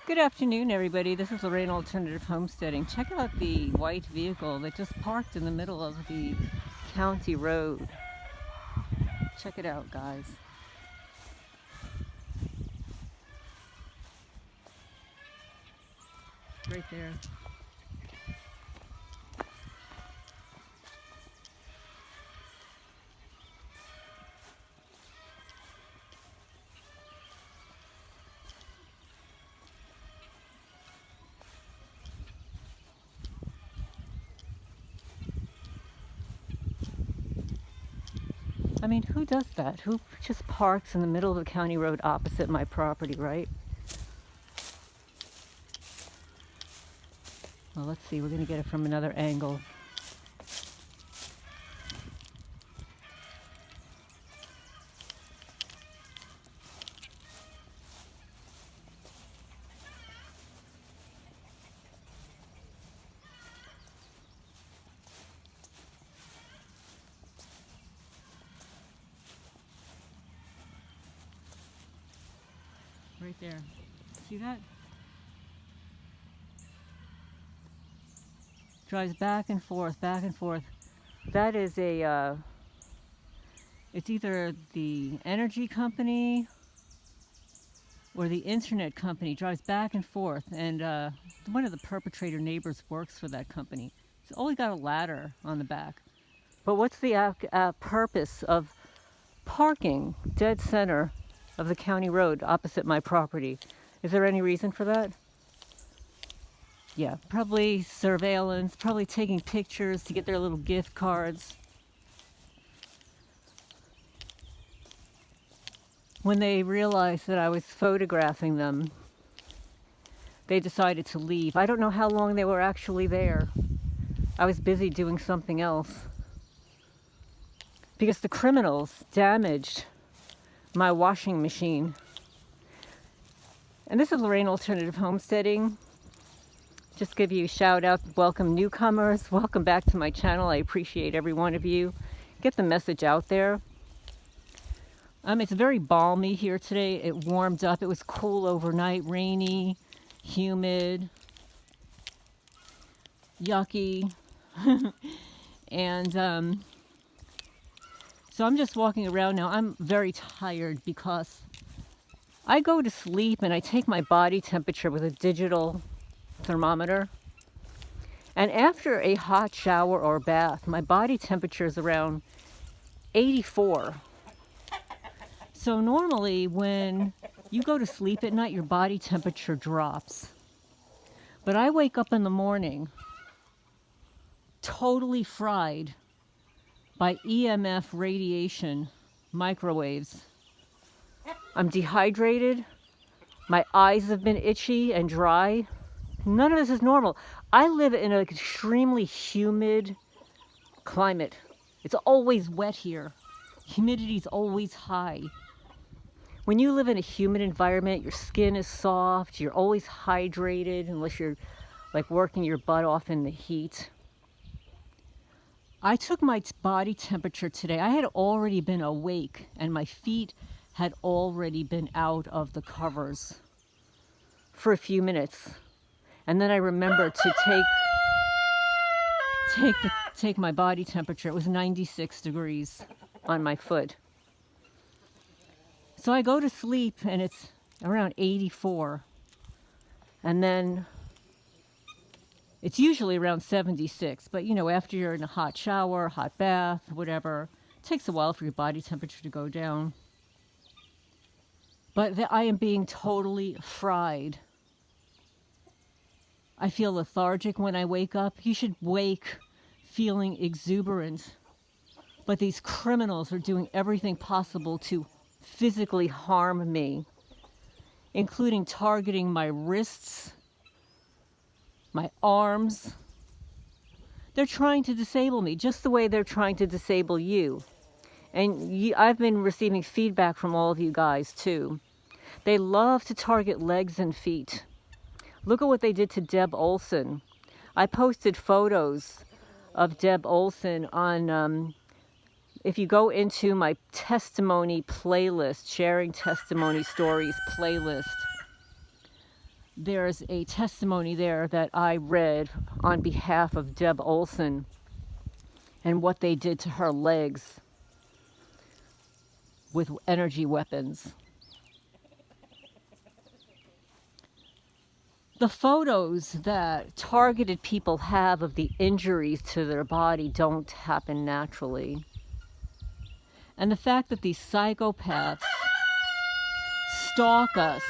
Good afternoon, everybody. This is Lorraine Alternative Homesteading. Check out the white vehicle that just parked in the middle of the county road. Check it out, guys. Right there. I mean, who does that? Who just parks in the middle of the county road opposite my property, right? Well, let's see. We're going to get it from another angle. Right there. See that? Drives back and forth, back and forth. That is it's either the energy company or the internet company. Drives back and forth, and one of the perpetrator neighbors works for that company. It's only got a ladder on the back. But what's the purpose of parking dead center of the county road opposite my property? Is there any reason for that? Yeah, probably surveillance, probably taking pictures to get their little gift cards. When they realized that I was photographing them, they decided to leave. I don't know how long they were actually there. I was busy doing something else. Because the criminals damaged my washing machine. And this is Lorraine Alternative Homesteading. Just give you a shout out, welcome newcomers, welcome back to my channel. I appreciate every one of you. Get the message out there. It's very balmy here today. It warmed up. It was cool overnight, rainy, humid, yucky. And so I'm just walking around now. I'm very tired because I go to sleep and I take my body temperature with a digital thermometer. And after a hot shower or bath, my body temperature is around 84. So normally when you go to sleep at night, your body temperature drops. But I wake up in the morning totally fried by EMF radiation microwaves. I'm dehydrated. My eyes have been itchy and dry. None of this is normal. I live in an extremely humid climate. It's always wet here. Humidity is always high. When you live in a humid environment, your skin is soft, you're always hydrated unless you're like working your butt off in the heat. I took my body temperature today. I had already been awake and my feet had already been out of the covers for a few minutes. And then I remembered to take my body temperature. It was 96 degrees on my foot. So I go to sleep and it's around 84. And then it's usually around 76. But you know, after you're in a hot shower, hot bath, whatever, it takes a while for your body temperature to go down. But I am being totally fried. I feel lethargic when I wake up. You should wake feeling exuberant. But these criminals are doing everything possible to physically harm me, including targeting my wrists, my arms. They're trying to disable me just the way they're trying to disable you. And I've been receiving feedback from all of you guys too. They love to target legs and feet. Look at what they did to Deb Olson. I posted photos of Deb Olson on, if you go into my testimony playlist, sharing testimony stories playlist, there's a testimony there that I read on behalf of Deb Olson and what they did to her legs with energy weapons. The photos that targeted people have of the injuries to their body don't happen naturally. And the fact that these psychopaths stalk us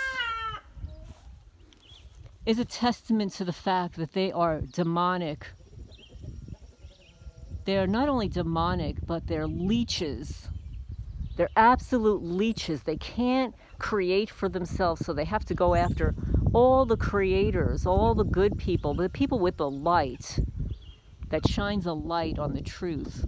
is a testament to the fact that they are demonic. They're not only demonic, but they're leeches. They're absolute leeches. They can't create for themselves, so they have to go after all the creators, all the good people, the people with the light that shines a light on the truth.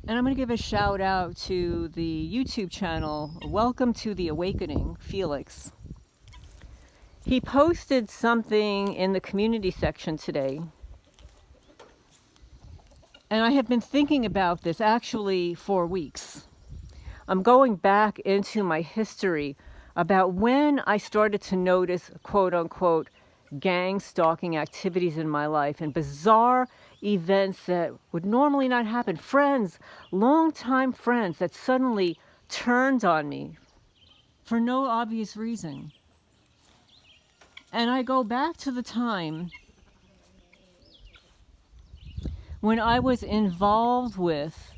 And I'm going to give a shout out to the YouTube channel, Welcome to the Awakening, Felix. He posted something in the community section today. And I have been thinking about this actually for weeks. I'm going back into my history about when I started to notice, quote unquote, gang stalking activities in my life and bizarre events that would normally not happen. Friends, longtime friends that suddenly turned on me for no obvious reason. And I go back to the time when I was involved with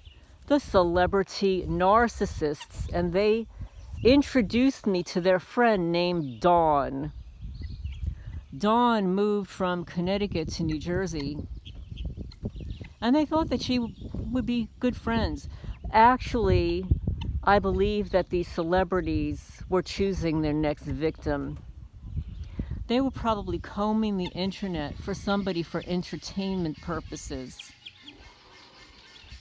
the celebrity narcissists, and they introduced me to their friend named Dawn. Dawn moved from Connecticut to New Jersey, and they thought that she would be good friends. Actually, I believe that these celebrities were choosing their next victim. They were probably combing the internet for somebody for entertainment purposes.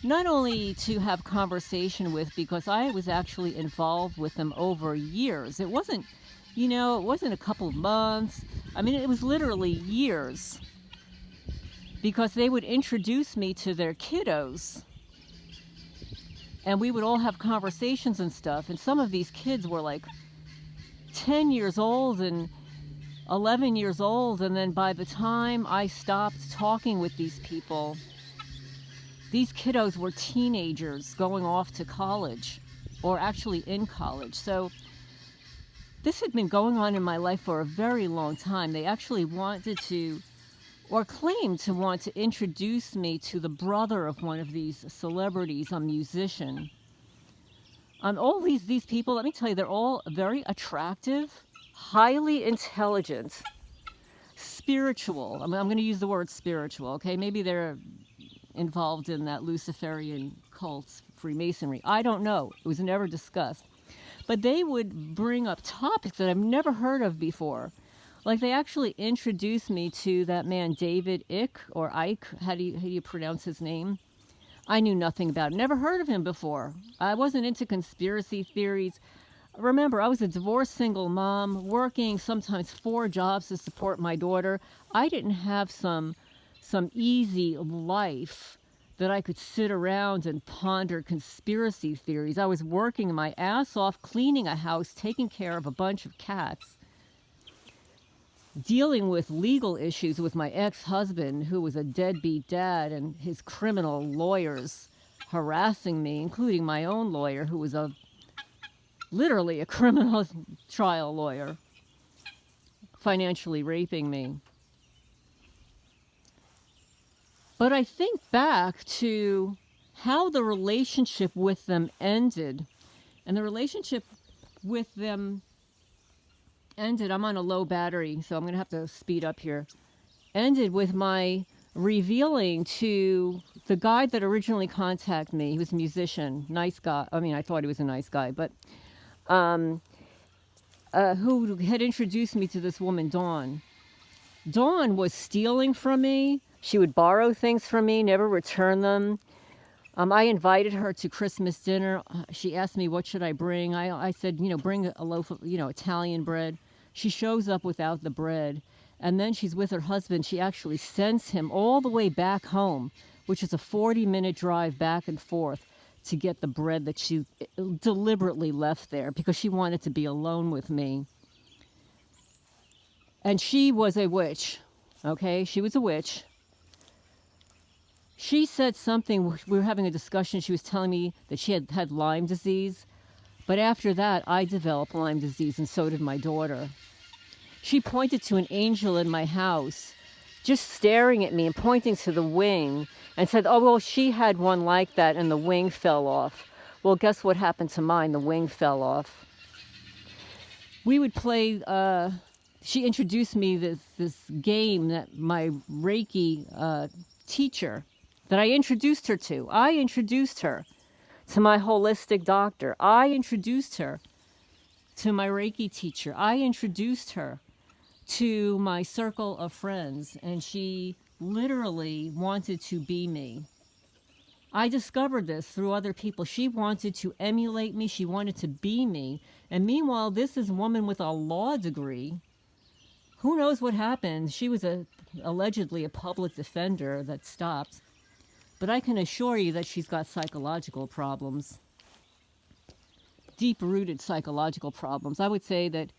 Not only to have conversation with, because I was actually involved with them over years. It wasn't, it wasn't a couple of months. I mean, it was literally years. Because they would introduce me to their kiddos. And we would all have conversations and stuff. And some of these kids were like 10 years old and 11 years old. And then by the time I stopped talking with these people, these kiddos were teenagers going off to college, or actually in college. So this had been going on in my life for a very long time. They actually wanted to, or claimed to want to, introduce me to the brother of one of these celebrities, a musician. All these people, let me tell you, they're all very attractive, highly intelligent, spiritual. I'm going to use the word spiritual, okay? Maybe they're involved in that Luciferian cult, Freemasonry. I don't know. It was never discussed. But they would bring up topics that I've never heard of before. Like they actually introduced me to that man David Icke, or Ike, how do you pronounce his name? I knew nothing about it. Never heard of him before. I wasn't into conspiracy theories. Remember, I was a divorced single mom, working sometimes 4 jobs to support my daughter. I didn't have some easy life that I could sit around and ponder conspiracy theories. I was working my ass off, cleaning a house, taking care of a bunch of cats, dealing with legal issues with my ex-husband, who was a deadbeat dad, and his criminal lawyers harassing me, including my own lawyer, who was literally a criminal trial lawyer, financially raping me. But I think back to how the relationship with them ended. And the relationship with them ended, I'm on a low battery, so I'm going to have to speed up here, ended with my revealing to the guy that originally contacted me. He was a musician, nice guy. I mean, I thought he was a nice guy, but who had introduced me to this woman, Dawn. Dawn was stealing from me. She would borrow things from me, never return them. I invited her to Christmas dinner. She asked me, what should I bring? I said, bring a loaf of, Italian bread. She shows up without the bread. And then she's with her husband. She actually sends him all the way back home, which is a 40-minute drive back and forth, to get the bread that she deliberately left there because she wanted to be alone with me. And she was a witch, okay? She was a witch. She said something, we were having a discussion, she was telling me that she had had Lyme disease. But after that, I developed Lyme disease, and so did my daughter. She pointed to an angel in my house, just staring at me and pointing to the wing, and said, oh, well, she had one like that, and the wing fell off. Well, guess what happened to mine? The wing fell off. We would play, she introduced me this game that my Reiki teacher, that I introduced her to. I introduced her to my holistic doctor. I introduced her to my Reiki teacher. I introduced her to my circle of friends, and she literally wanted to be me. I discovered this through other people. She wanted to emulate me. She wanted to be me. And meanwhile, this is a woman with a law degree. Who knows what happened? She was allegedly a public defender that stopped. But I can assure you that she's got psychological problems. Deep-rooted psychological problems. I would say that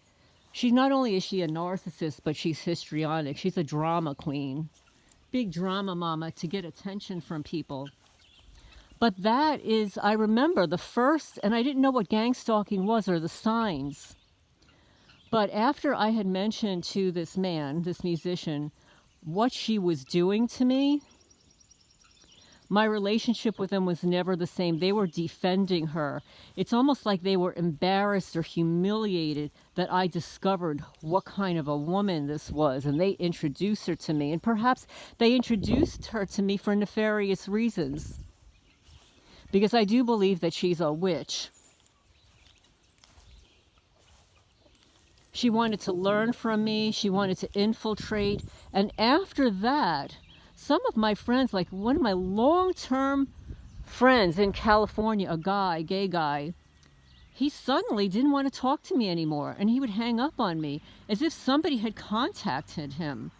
she not only is she a narcissist, but she's histrionic. She's a drama queen. Big drama mama to get attention from people. But that is, I remember the first, and I didn't know what gang stalking was or the signs. But after I had mentioned to this man, this musician, what she was doing to me, my relationship with them was never the same. They were defending her. It's almost like they were embarrassed or humiliated that I discovered what kind of a woman this was, and they introduced her to me. And perhaps they introduced her to me for nefarious reasons, because I do believe that she's a witch. She wanted to learn from me. She wanted to infiltrate. And after that, some of my friends, like one of my long-term friends in California, a guy, gay guy, he suddenly didn't want to talk to me anymore. And he would hang up on me as if somebody had contacted him.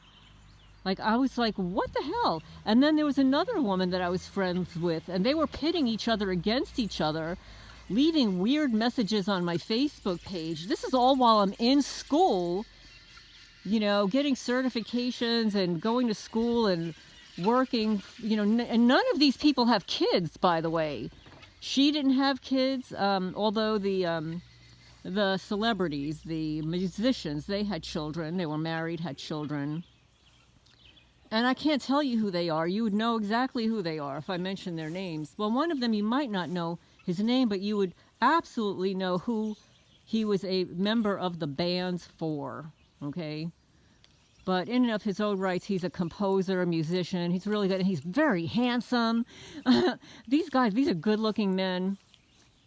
Like, I was like, what the hell? And then there was another woman that I was friends with, and they were pitting each other against each other, leaving weird messages on my Facebook page. This is all while I'm in school, you know, getting certifications and going to school and working, you know, and none of these people have kids, by the way. She didn't have kids, although the celebrities, the musicians, they had children. They were married, had children. And I can't tell you who they are. You would know exactly who they are if I mentioned their names. Well, one of them, you might not know his name, but you would absolutely know who he was a member of the bands for, okay? But in and of his own rights, he's a composer, a musician. He's really good, and he's very handsome. These guys, these are good-looking men,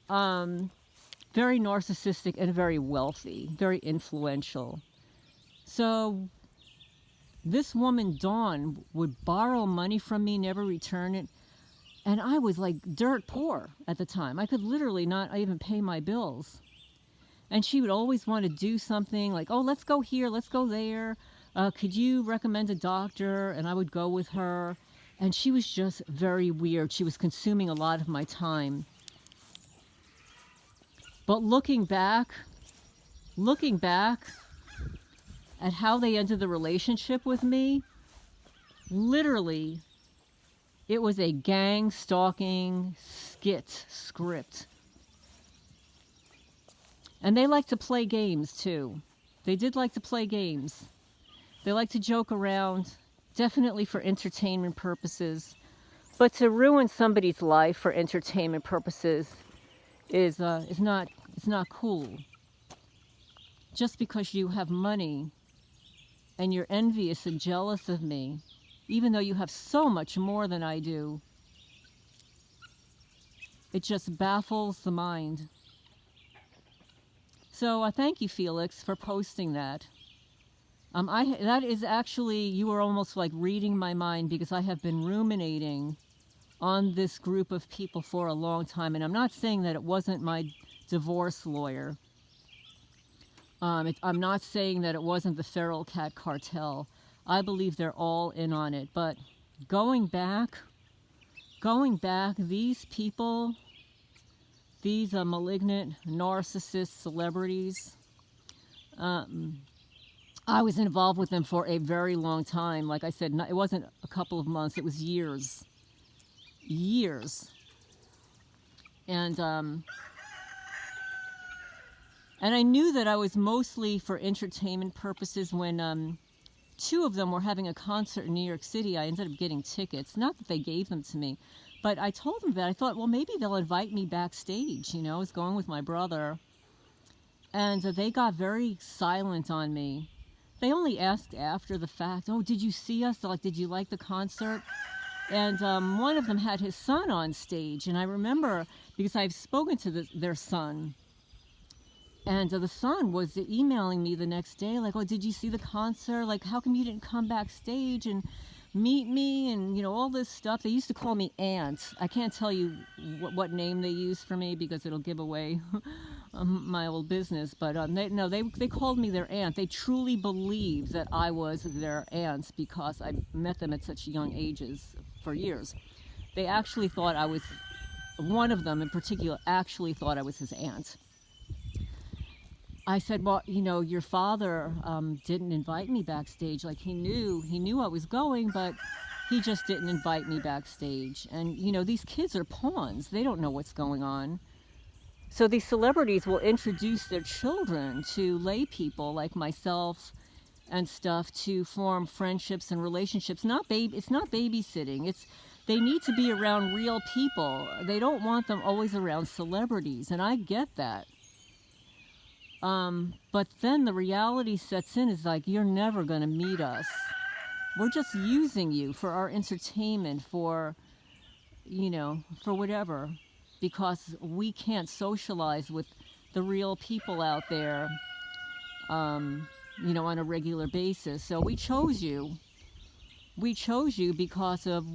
very narcissistic and very wealthy, very influential. So this woman, Dawn, would borrow money from me, never return it. And I was like dirt poor at the time. I could literally not even pay my bills. And she would always want to do something like, oh, let's go here, let's go there. Could you recommend a doctor? And I would go with her. And she was just very weird. She was consuming a lot of my time. But looking back at how they ended the relationship with me, literally, it was a gang stalking script. And they like to play games too. They did like to play games. They like to joke around, definitely for entertainment purposes. But to ruin somebody's life for entertainment purposes is not cool. Just because you have money and you're envious and jealous of me, even though you have so much more than I do, it just baffles the mind. So I thank you, Felix, for posting that. That is actually, you were almost like reading my mind, because I have been ruminating on this group of people for a long time. And I'm not saying that it wasn't my divorce lawyer. I'm not saying that it wasn't the Feral Cat Cartel. I believe they're all in on it. But going back, these people, these malignant narcissist celebrities, I was involved with them for a very long time. Like I said, it wasn't a couple of months, it was years. Years. And I knew that I was mostly for entertainment purposes. When two of them were having a concert in New York City, I ended up getting tickets. Not that they gave them to me, but I told them that. I thought, well, maybe they'll invite me backstage. You know, I was going with my brother. And they got very silent on me. They only asked after the fact, oh, did you see us? Like, did you like the concert? And one of them had his son on stage. And I remember, because I've spoken to their son, and the son was emailing me the next day, like, oh, did you see the concert? Like, how come you didn't come backstage and meet me? And, you know, all this stuff. They used to call me Aunt. I can't tell you what name they used for me because it'll give away my old business. But they called me their aunt. They truly believed that I was their aunt because I met them at such young ages for years. They actually thought I was, one of them in particular actually thought I was his aunt. I said, well, you know, your father didn't invite me backstage. Like, he knew I was going, but he just didn't invite me backstage. And, you know, these kids are pawns. They don't know what's going on. So these celebrities will introduce their children to lay people like myself and stuff to form friendships and relationships. It's not babysitting. They need to be around real people. They don't want them always around celebrities, and I get that. But then the reality sets in, is like, you're never going to meet us. We're just using you for our entertainment, for, you know, for whatever, because we can't socialize with the real people out there, you know, on a regular basis. So we chose you. We chose you because of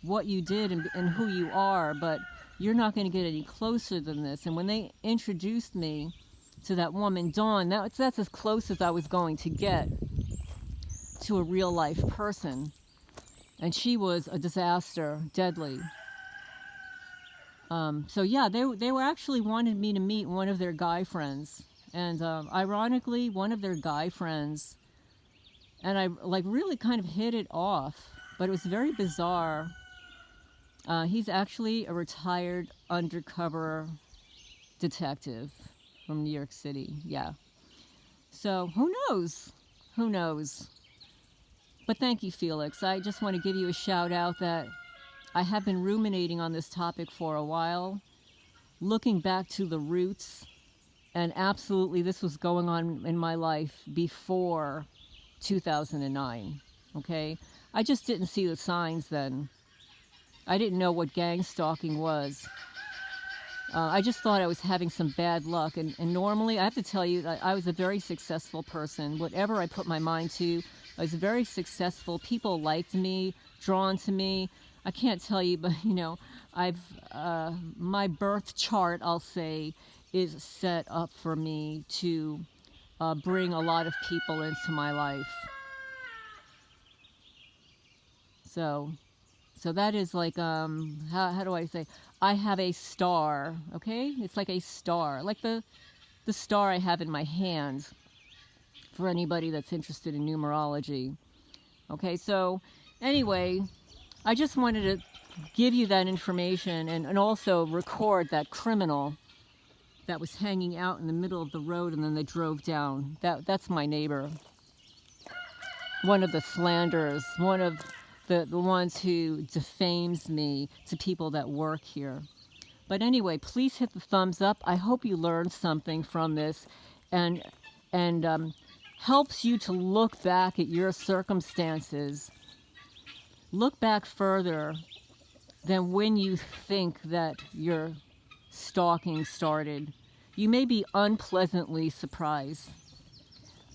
what you did and who you are, but you're not going to get any closer than this. And when they introduced me to that woman, Dawn, that's as close as I was going to get to a real life person. And she was a disaster, deadly. So yeah, they were actually wanted me to meet one of their guy friends. And ironically, one of their guy friends, and I like really kind of hit it off, but it was very bizarre. He's actually a retired undercover detective from New York City, yeah. So who knows? Who knows? But thank you, Felix. I just want to give you a shout out that I have been ruminating on this topic for a while, looking back to the roots, and absolutely this was going on in my life before 2009, okay? I just didn't see the signs then. I didn't know what gang stalking was. I just thought I was having some bad luck. And normally, I have to tell you, I was a very successful person. Whatever I put my mind to, I was very successful. People liked me, drawn to me. I can't tell you, but, you know, my birth chart, I'll say, is set up for me to bring a lot of people into my life. So that is like, how do I say? I have a star, okay? It's like a star, like the star I have in my hand, for anybody that's interested in numerology. Okay, so anyway, I just wanted to give you that information and also record that criminal that was hanging out in the middle of the road and then they drove down. That's my neighbor. One of the slanderers, one of the ones who defames me to people that work here. But anyway, please hit the thumbs up. I hope you learned something from this and helps you to look back at your circumstances. Look back further than when you think that your stalking started. You may be unpleasantly surprised.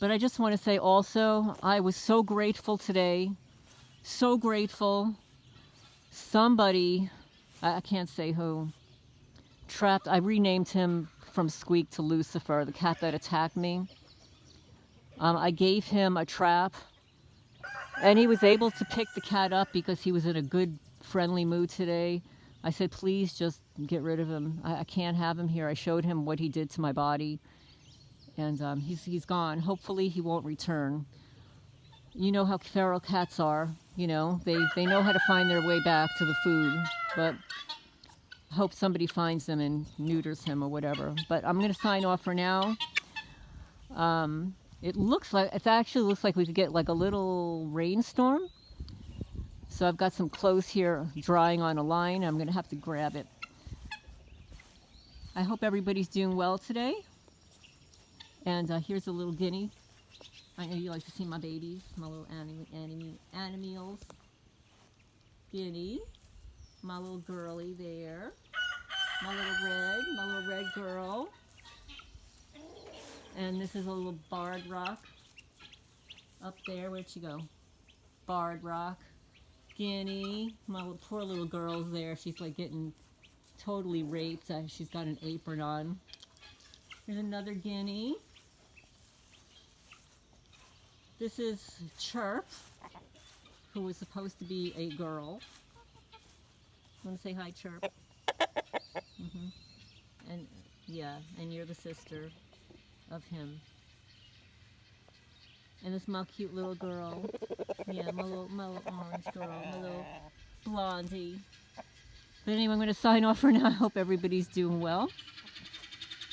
But I just want to say also, I was so grateful today. So grateful. Somebody, I can't say who, trapped, I renamed him from Squeak to Lucifer, the cat that attacked me. I gave him a trap, and he was able to pick the cat up because he was in a good, friendly mood today. I said, please just get rid of him. I can't have him here. I showed him what he did to my body. and he's gone. Hopefully he won't return. You know how feral cats are. You know, they know how to find their way back to the food, but hope somebody finds him and neuters him or whatever. But I'm going to sign off for now. It actually looks like we could get like a little rainstorm. So I've got some clothes here drying on a line. I'm going to have to grab it. I hope everybody's doing well today. And here's a little guinea. I know you like to see my babies, my little animals. Guinea, my little girly there. My little red girl. And this is a little barred rock up there. Where'd she go? Barred rock. Guinea, my poor little girl's there. She's like getting totally raped. She's got an apron on. There's another guinea. This is Chirp, who was supposed to be a girl. Want to say hi, Chirp? And yeah, and you're the sister of him. And this my cute little girl. Yeah, my little orange girl, my little blondie. But anyway, I'm going to sign off for now. I hope everybody's doing well.